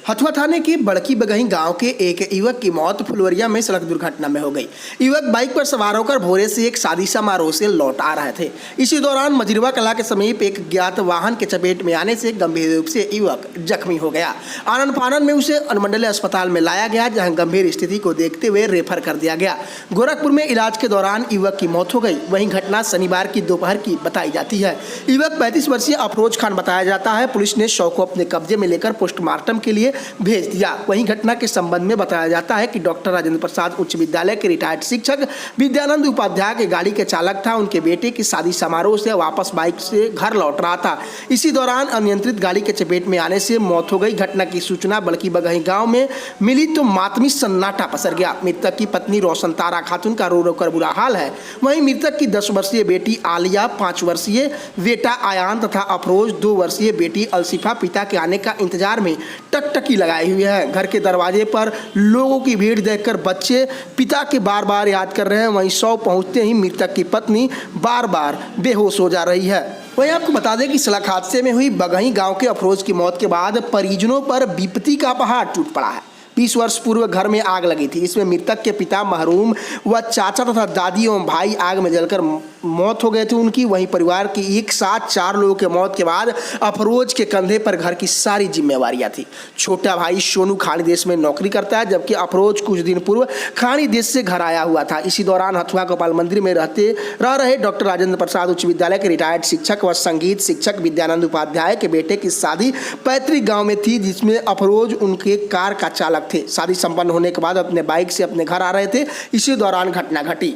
हथुआ थाने के बड़की बगही गांव के एक युवक की मौत फुलवरिया में सड़क दुर्घटना में हो गई। युवक बाइक पर सवार होकर भोरे से एक शादी समारोह से लौट आ रहे थे। इसी दौरान मजरवा कला के समीप एक ज्ञात वाहन के चपेट में आने से गंभीर रूप से युवक जख्मी हो गया। आनन फानन में उसे अनुमंडलीय अस्पताल में लाया गया, जहां गंभीर स्थिति को देखते हुए रेफर कर दिया गया। गोरखपुर में इलाज के दौरान युवक की मौत हो गई। वहीं घटना शनिवार की दोपहर की बताई जाती है। युवक 35 वर्षीय अफरोज खान बताया जाता है। पुलिस ने शव को अपने कब्जे में लेकर पोस्टमार्टम के लिए भेज दिया। वहीं घटना के संबंध में बताया जाता है कि डॉक्टर राजेंद्र प्रसाद उच्च विद्यालय के रिटायर्ड शिक्षक विद्यानंद उपाध्याय के गाड़ी के चालक था। उनके बेटे की शादी समारोह से वापस बाइक से घर लौट रहा था। इसी दौरान अनियंत्रित गाड़ी के चपेट में आने से मौत हो गई। घटना की सूचना बड़की बगही गांव में मिली तो मातमी सन्नाटा पसर गया। मृतक की पत्नी रोशन तारा खातून का रो रो कर बुरा हाल है। वहीं मृतक की 10 वर्षीय बेटी आलिया, 5 वर्षीय बेटा आयान तथा अफरोज 2 वर्षीय बेटी अलसिफा पिता के आने का इंतजार में टकटकी लगाई हुई है। घर के दरवाजे पर लोगों की भीड़ देखकर बच्चे पिता के बार बार याद कर रहे हैं। वहीं शव पहुंचते ही मृतक की पत्नी बार बार बेहोश हो जा रही है। वहीं आपको बता दें कि सड़क हादसे में हुई बगही गांव के अफरोज की मौत के बाद परिजनों पर विपत्ति का पहाड़ टूट पड़ा है। 20 वर्ष पूर्व घर में आग लगी थी। इसमें मृतक के पिता महरूम व चाचा तथा दादी एवं भाई आग में जलकर मौत हो गए थे उनकी। वहीं परिवार की एक साथ 4 लोगों के मौत के बाद अफरोज के कंधे पर घर की सारी जिम्मेवारियां थी। छोटा भाई सोनू खाड़ी देश में नौकरी करता है, जबकि अफरोज कुछ दिन पूर्व खाड़ी देश से घर आया हुआ था। इसी दौरान हथुआ गोपाल मंदिर में रह रहे डॉक्टर राजेंद्र प्रसाद उच्च विद्यालय के रिटायर्ड शिक्षक व संगीत शिक्षक विद्यानंद उपाध्याय के बेटे की शादी पैतृक गाँव में थी, जिसमें अफरोज उनके कार का चालक थे। शादी संपन्न होने के बाद अपने बाइक से अपने घर आ रहे थे। इसी दौरान घटना घटी।